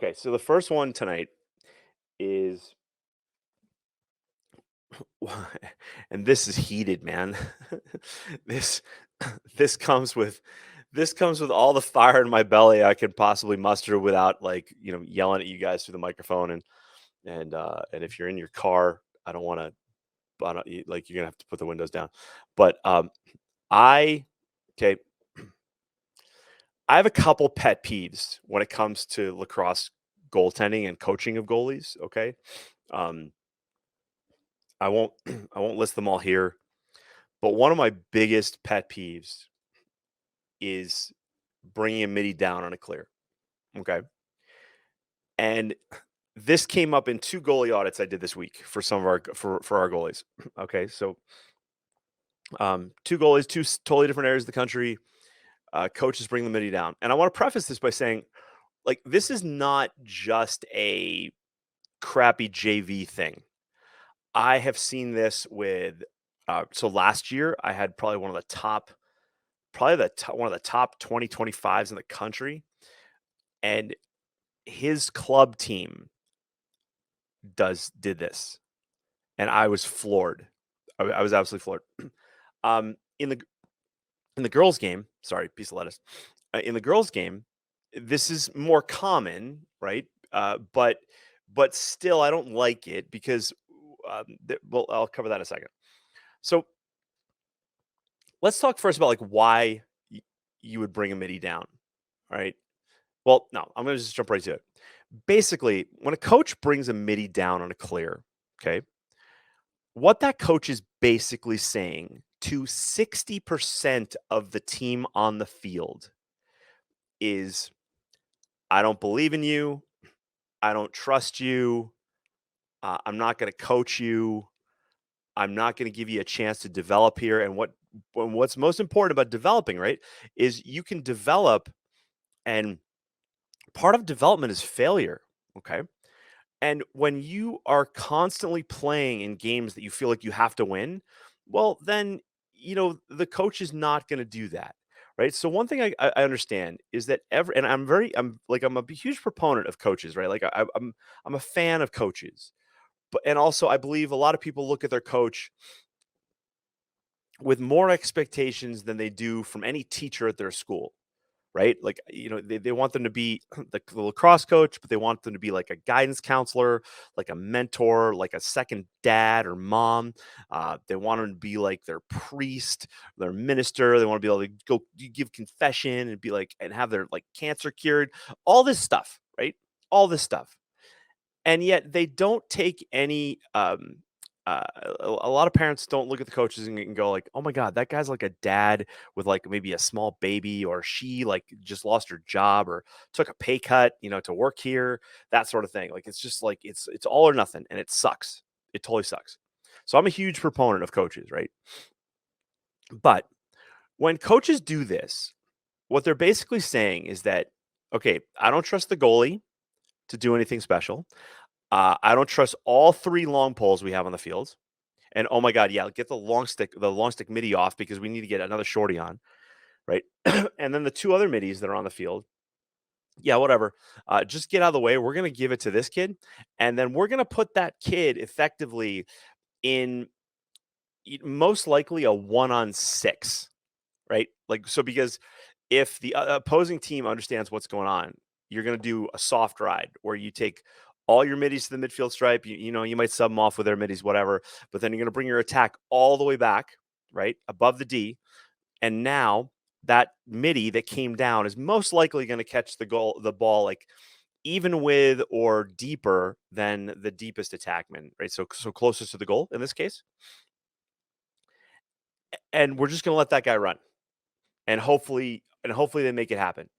Okay, so the first one tonight is and this is heated, man. This this comes with this comes with all the fire in my belly I could possibly muster without yelling at you guys through the microphone and if you're in your car, I don't want to like you're going to have to put the windows down. But I okay, I have a couple pet peeves when it comes to lacrosse goaltending and coaching of goalies, okay? Um I won't I won't list them all here, but one of my biggest pet peeves is bringing a Middie down on a clear. Okay. And this came up in two goalie audits I did this week for some of for our goalies. Okay. So two goalies, totally different areas of the country. Coaches bring the Middie down. And I want to preface this by saying, like, this is not just a crappy JV thing. I have seen this with so last year I had probably one of the top one of the top 2025s in the country, and his club team did this, and I was floored. I was absolutely floored. Um, in the in the girls' game, sorry, piece of lettuce. In the girls' game, this is more common, right? But still, I don't like it because well, I'll cover that in a second. So let's talk first about like why you would bring a Middie down, right? Well, no, I'm going to just jump right to it. Basically, when a coach brings a Middie down on a clear, okay, what that coach is basically saying to 60% of the team on the field is, I don't believe in you. I don't trust you. I'm not going to coach you. I'm not going to give you a chance to develop here. And what's most important about developing, right, is you can develop, and part of development is failure. Okay. And when you are constantly playing in games that you feel like you have to win, well, then, the coach is not going to do that. Right. So one thing I understand is that and I'm a huge proponent of coaches, right? Like I'm a fan of coaches, and also I believe a lot of people look at their coach with more expectations than they do from any teacher at their school. Right? Like, they want them to be the lacrosse coach, but they want them to be like a guidance counselor, like a mentor, like a second dad or mom. They want them to be like their priest, their minister. They want to be able to go give confession and be like, and have their like cancer cured, all this stuff, right? All this stuff. And yet they don't take any uh, a lot of parents don't look at the coaches and go like, "Oh my god, that guy's like a dad with like maybe a small baby, or she like just lost her job or took a pay cut, to work here, that sort of thing." Like it's just like it's all or nothing, and it sucks. It totally sucks. So I'm a huge proponent of coaches, right? But when coaches do this, what they're basically saying is that, okay, I don't trust the goalie to do anything special. I don't trust all three long poles we have on the field. And oh my god, yeah, get the long stick Middie off because we need to get another shorty on, right? And then the two other middies that are on the field, yeah, whatever. Just get out of the way. We're gonna give it to this kid, and then we're gonna put that kid effectively in most likely a 1-on-6, right? Like so, because if the opposing team understands what's going on, you're gonna do a soft ride where you take all your middies to the midfield stripe. You might sub them off with their middies, whatever, but then you're going to bring your attack all the way back, right, above the D. And now that Middie that came down is most likely going to catch the ball, like even with or deeper than the deepest attackman, right? So closest to the goal in this case. And we're just going to let that guy run, and hopefully they make it happen.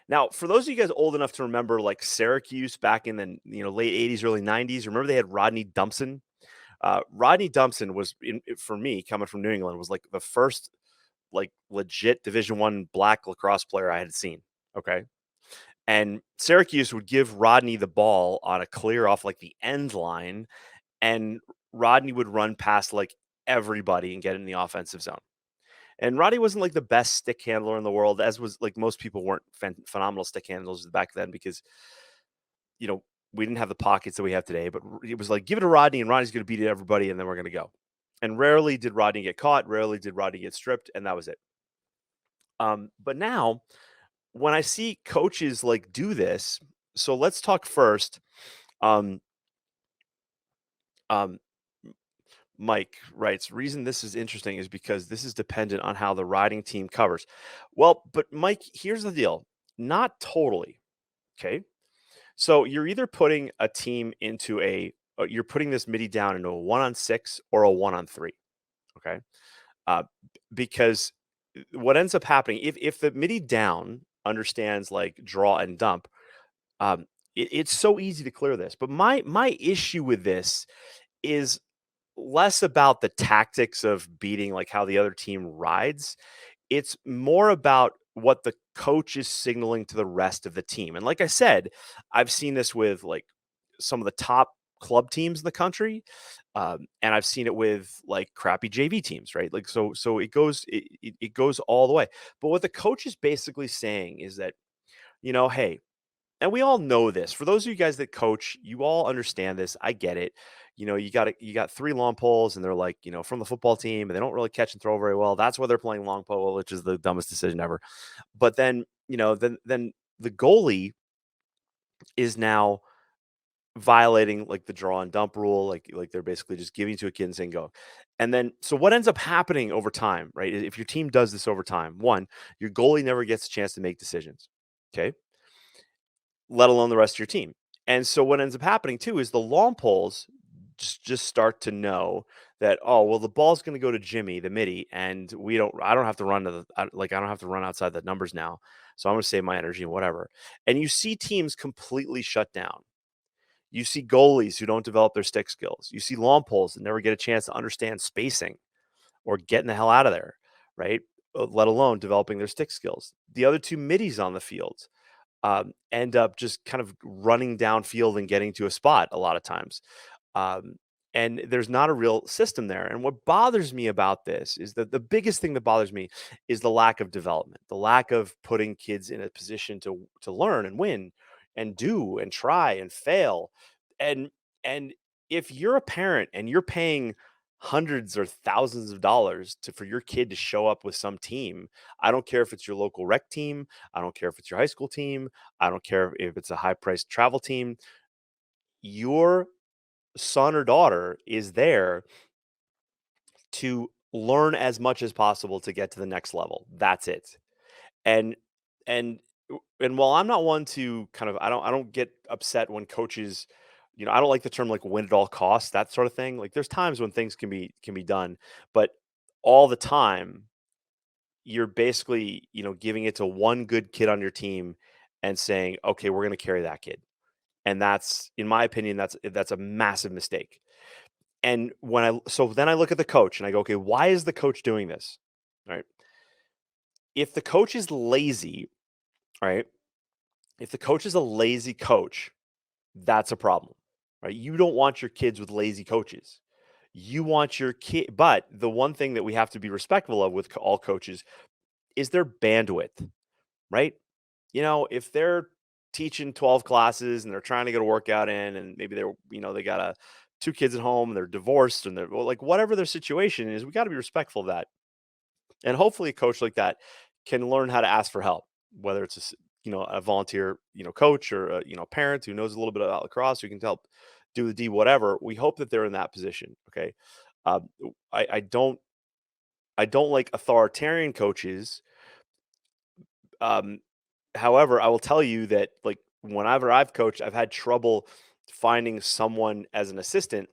Now, for those of you guys old enough to remember, like Syracuse back in the late '80s, early '90s, remember they had Rodney Dumpson. Rodney Dumpson was, for me, coming from New England, was like the first like legit Division I black lacrosse player I had seen. Okay, and Syracuse would give Rodney the ball on a clear off like the end line, and Rodney would run past like everybody and get in the offensive zone. And Roddy wasn't like the best stick handler in the world, as was like most people weren't phenomenal stick handlers back then because you know, we didn't have the pockets that we have today, but it was like, give it to Rodney and Rodney's going to beat everybody and then we're going to go. And rarely did Rodney get caught. Rarely did Rodney get stripped. And that was it. But now when I see coaches like do this, so let's talk first. Um, um, Mike writes, reason this is interesting is because this is dependent on how the riding team covers. Well, but Mike, here's the deal. Not totally. Okay. So you're either putting a team into you're putting this MIDI down into a 1-on-6 or a 1-on-3. Okay. Uh, because what ends up happening, if the MIDI down understands like draw and dump, it's so easy to clear this. But my issue with this is less about the tactics of beating like how the other team rides. It's more about what the coach is signaling to the rest of the team. And like I said, I've seen this with like some of the top club teams in the country. And I've seen it with like crappy JV teams, right? Like, so it goes all the way. But what the coach is basically saying is that, hey, and we all know this. For those of you guys that coach, you all understand this. I get it. You got 3 long poles and they're like, from the football team and they don't really catch and throw very well. That's why they're playing long pole, which is the dumbest decision ever. But then, then the goalie is now violating like the draw and dump rule, like they're basically just giving to a kid and saying go. And then so what ends up happening over time, right? If your team does this over time, one, your goalie never gets a chance to make decisions. Okay. Let alone the rest of your team. And so what ends up happening too is the long poles just start to know that, oh well, the ball's going to go to Jimmy the MIDI, and I don't have to run I don't have to run outside the numbers now, so I'm going to save my energy and whatever. And you see teams completely shut down. You see goalies who don't develop their stick skills. You see long poles that never get a chance to understand spacing or getting the hell out of there, right? Let alone developing their stick skills. The other two middies on the field end up just kind of running downfield and getting to a spot a lot of times. Um, and there's not a real system there. And what bothers me about this is that the biggest thing that bothers me is the lack of development, the lack of putting kids in a position to learn and win and do and try and fail. And and if you're a parent and you're paying hundreds or thousands of dollars for your kid to show up with some team, I don't care if it's your local rec team, I don't care if it's your high school team, I don't care if it's a high priced travel team. Your son or daughter is there to learn as much as possible to get to the next level. That's it. And and and while I'm not one to kind of I don't get upset when coaches, I don't like the term like win at all costs, that sort of thing. Like there's times when things can be done, but all the time you're basically, giving it to one good kid on your team and saying, "Okay, we're going to carry that kid." And that's, in my opinion, that's a massive mistake. And so then I look at the coach and I go, okay, why is the coach doing this? Right? If the coach is lazy, right? If the coach is a lazy coach, that's a problem, right? You don't want your kids with lazy coaches. You want your kid, but the one thing that we have to be respectful of with all coaches is their bandwidth, right? If they're teaching 12 classes and they're trying to get a workout in and maybe they got 2 kids at home and they're divorced and they're like, whatever their situation is, we got to be respectful of that. And hopefully a coach like that can learn how to ask for help, whether it's a volunteer, coach or parent who knows a little bit about lacrosse, who can help do the D, whatever. We hope that they're in that position. Okay. Um, I don't like authoritarian coaches. Um, However, I will tell you that, like, whenever I've coached, I've had trouble finding someone as an assistant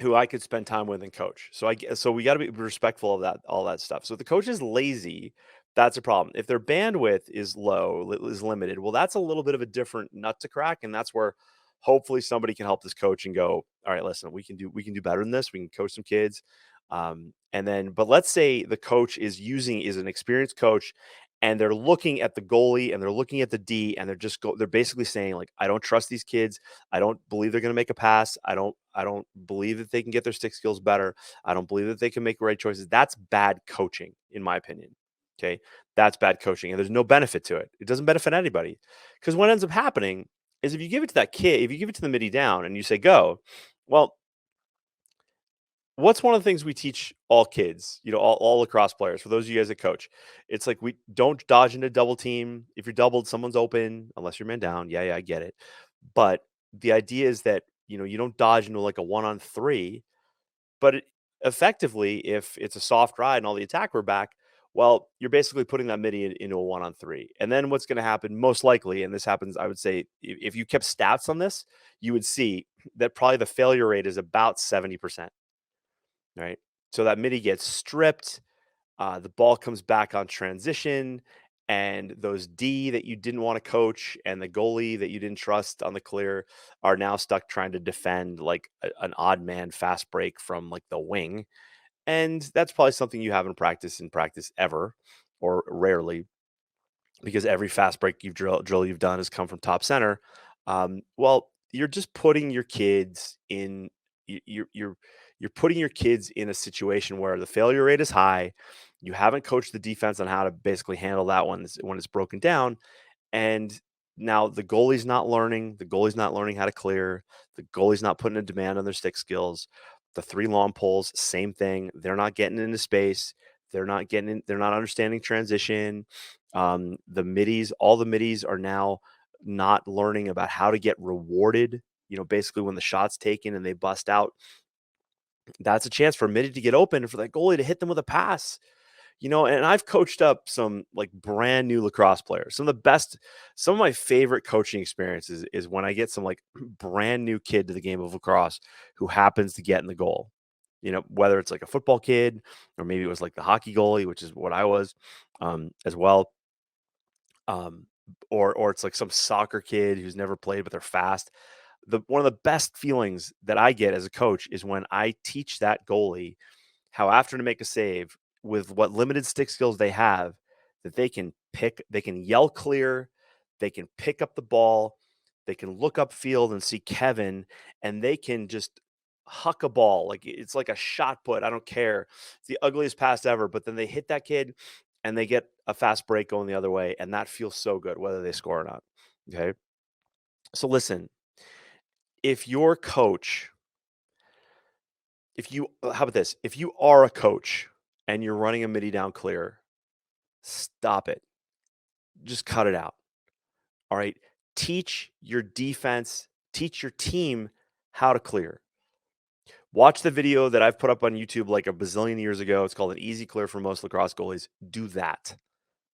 who I could spend time with and coach. So we got to be respectful of that, all that stuff. So if the coach is lazy, that's a problem. If their bandwidth is is limited, well, that's a little bit of a different nut to crack, and that's where hopefully somebody can help this coach and go, all right, listen, we can do better than this. We can coach some kids, but let's say the coach is an experienced coach, and they're looking at the goalie and they're looking at the D, and they're basically saying like, I don't trust these kids. I don't believe they're going to make a pass. I don't believe that they can get their stick skills better. I don't believe that they can make the right choices. That's bad coaching, in my opinion. Okay. That's bad coaching. And there's no benefit to it. It doesn't benefit anybody. Because what ends up happening is if you give it to that kid, if you give it to the middie down and you say go, well, what's one of the things we teach all kids, all lacrosse players, for those of you guys that coach? It's like, we don't dodge into double team. If you're doubled, someone's open, unless you're man down. Yeah, I get it. But the idea is that, you don't dodge into like a 1-on-3, but effectively, if it's a soft ride and all the attack were back, well, you're basically putting that middie into a 1-on-3. And then what's going to happen most likely, and this happens, I would say, if you kept stats on this, you would see that probably the failure rate is about 70%. Right. So that middie gets stripped. The ball comes back on transition, and those D that you didn't want to coach and the goalie that you didn't trust on the clear are now stuck trying to defend like an odd man fast break from like the wing. And that's probably something you haven't practiced in practice ever, or rarely, because every fast break drill you've done has come from top center. Well, you're just putting your kids in you're putting your kids in a situation where the failure rate is high. You haven't coached the defense on how to basically handle that one when it's broken down, and now the goalie's not learning. The goalie's not learning how to clear. The goalie's not putting a demand on their stick skills. The 3 long poles, same thing. They're not getting into space. They're not getting in. They're not understanding transition. The middies, all the middies are now not learning about how to get rewarded. Basically when the shot's taken and they bust out, that's a chance for a middie to get open and for that goalie to hit them with a pass. And I've coached up some like brand new lacrosse players. Some of my favorite coaching experiences is when I get some like brand new kid to the game of lacrosse who happens to get in the goal. Whether it's like a football kid or maybe it was like the hockey goalie, which is what I was, as well. Um, or it's like some soccer kid who's never played but they're fast. One of the best feelings that I get as a coach is when I teach that goalie how, after to make a save with what limited stick skills they have, that they can yell clear, they can pick up the ball, they can look upfield and see Kevin, and they can just huck a ball like it's like a shot put. I don't care. It's the ugliest pass ever, but then they hit that kid and they get a fast break going the other way, and that feels so good whether they score or not. Okay? So listen, if your coach if you how about this? If you are a coach and you're running a middie down clear, stop it. Just cut it out. All right. Teach your defense, teach your team how to clear. Watch the video that I've put up on YouTube like a bazillion years ago. It's called An Easy Clear for Most Lacrosse Goalies. Do that.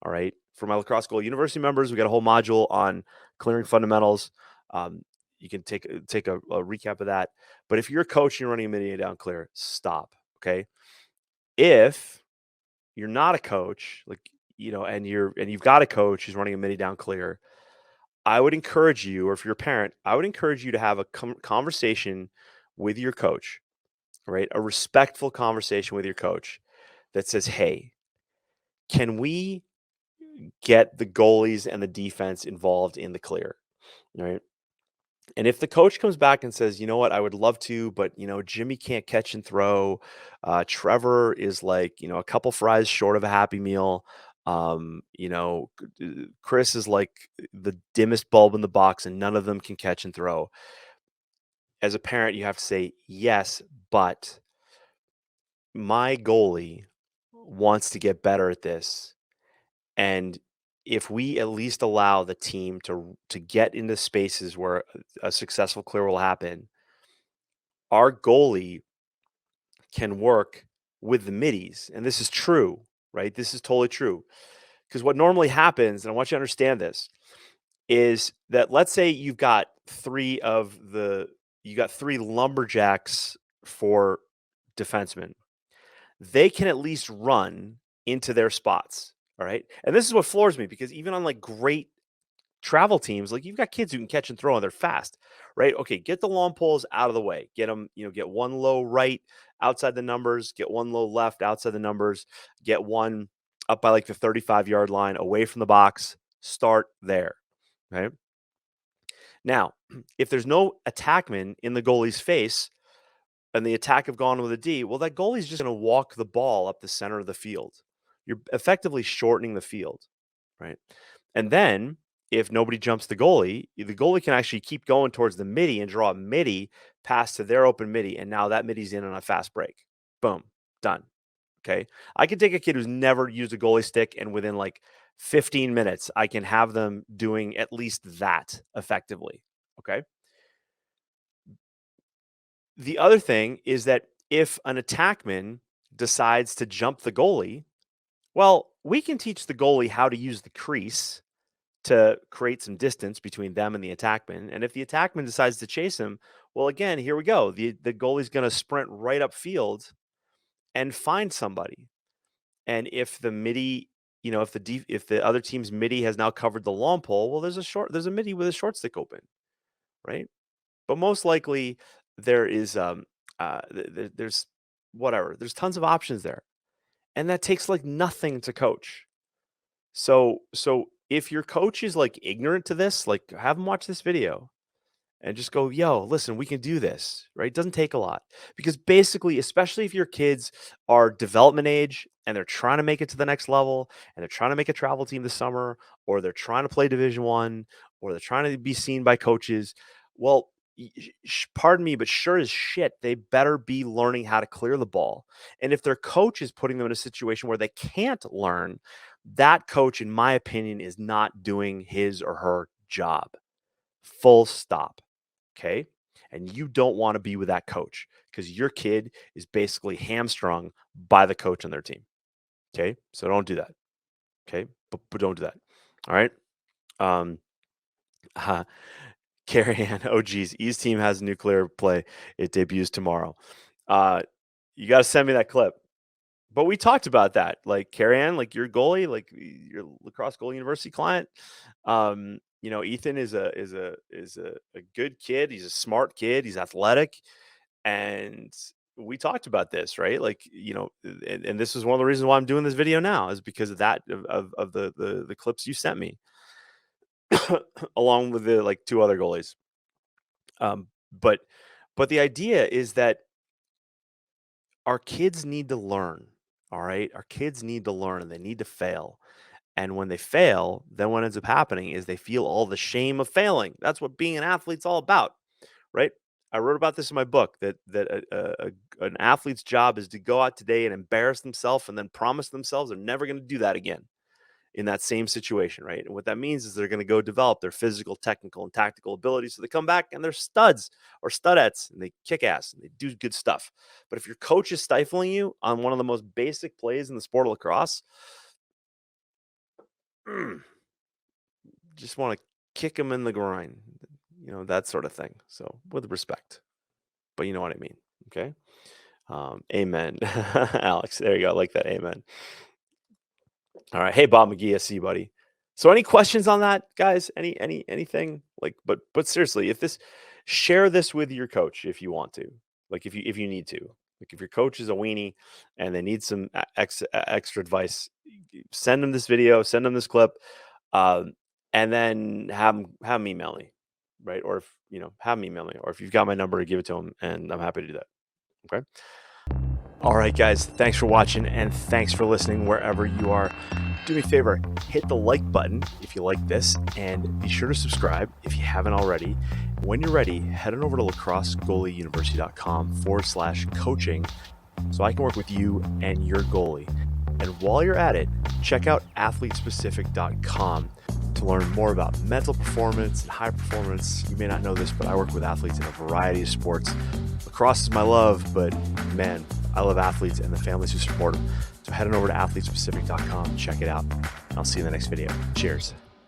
All right. For my Lacrosse Goal University members, we got a whole module on clearing fundamentals. You can take a recap of that. But if you're a coach and you're running a middie down clear, stop. Okay. If you're not a coach, like, and you've got a coach who's running a middie down clear, I would encourage you, or if you're a parent, I would encourage you to have a conversation with your coach, right? A respectful conversation with your coach that says, "Hey, can we get the goalies and the defense involved in the clear?" Right? And if the coach comes back and says, "You know what? I would love to, but Jimmy can't catch and throw. Trevor is like, a couple fries short of a Happy Meal. Chris is like the dimmest bulb in the box, and none of them can catch and throw." As a parent, you have to say, "Yes, but my goalie wants to get better at this, and if we at least allow the team to get into spaces where a successful clear will happen, our goalie can work with the middies." And this is true, right? This is totally true. Because what normally happens, and I want you to understand this, is that let's say you got three lumberjacks for defensemen. They can at least run into their spots. All right. And this is what floors me, because even on like great travel teams, like, you've got kids who can catch and throw and they're fast, right? Okay, get the long poles out of the way. Get them, get one low right outside the numbers, get one low left outside the numbers, get one up by like the 35-yard line away from the box. Start there. Right. Now, if there's no attackman in the goalie's face and the attack have gone with a D, well, that goalie's just going to walk the ball up the center of the field. You're effectively shortening the field, right? And then if nobody jumps the goalie can actually keep going towards the middie and draw a middie pass to their open middie, and now that middie's in on a fast break. Boom, done. Okay. I can take a kid who's never used a goalie stick, and within like 15 minutes, I can have them doing at least that effectively. Okay. The other thing is that if an attackman decides to jump the goalie, well, we can teach the goalie how to use the crease to create some distance between them and the attackman. And if the attackman decides to chase him, well, again, here we go. The goalie's going to sprint right up field and find somebody. And if the middie, if the other team's middie has now covered the long pole, well, there's a middie with a short stick open, right? But most likely there is there's whatever. There's tons of options there. And that takes like nothing to coach. So if your coach is like ignorant to this, like have them watch this video and just go, yo, listen, we can do this, right? It doesn't take a lot, because basically, especially if your kids are development age and they're trying to make it to the next level and they're trying to make a travel team this summer, or they're trying to play Division 1, or they're trying to be seen by coaches. Well, pardon me, but sure as shit, they better be learning how to clear the ball. And if their coach is putting them in a situation where they can't learn, that coach, in my opinion, is not doing his or her job. Full stop. Okay. And you don't want to be with that coach, because your kid is basically hamstrung by the coach on their team. Okay. So don't do that. Okay. But don't do that. All right. Carrie Ann, oh geez, East team has a nuclear play. It debuts tomorrow. You got to send me that clip. But we talked about that. Like, Carrie Ann, like your goalie, like your Lacrosse Goalie University client. Ethan is a good kid. He's a smart kid. He's athletic, and we talked about this, right? Like, and this is one of the reasons why I'm doing this video now, is because of that of the clips you sent me, along with the like 2 other goalies. But the idea is that our kids need to learn. All right, our kids need to learn, and they need to fail. And when they fail, then what ends up happening is they feel all the shame of failing. That's what being an athlete's all about, right? I wrote about this in my book, that an athlete's job is to go out today and embarrass themselves and then promise themselves they're never going to do that again in that same situation, right? And what that means is they're going to go develop their physical, technical, and tactical abilities. So they come back and they're studs or studettes, and they kick ass and they do good stuff. But if your coach is stifling you on one of the most basic plays in the sport of lacrosse, just want to kick him in the groin, that sort of thing. So with respect, but you know what I mean. Okay. Amen. Alex, there you go. I like that. Amen. All right. Hey, Bob McGee, I see you, buddy. So any questions on that, guys? Anything like, but seriously, share this with your coach if you want to, like if you need to, like if your coach is a weenie and they need some extra advice, send them this video, send them this clip, and then have them email me, right? Or if have them email me, or if you've got my number, give it to them, and I'm happy to do that. Okay. All right, guys, thanks for watching, and thanks for listening wherever you are. Do me a favor, hit the like button if you like this, and be sure to subscribe if you haven't already. When you're ready, head on over to lacrossegoalieuniversity.com/coaching so I can work with you and your goalie. And while you're at it, check out athletespecific.com to learn more about mental performance and high performance. You may not know this, but I work with athletes in a variety of sports. Lacrosse is my love, but man, I love athletes and the families who support them. So head on over to athletespecific.com, check it out. I'll see you in the next video. Cheers.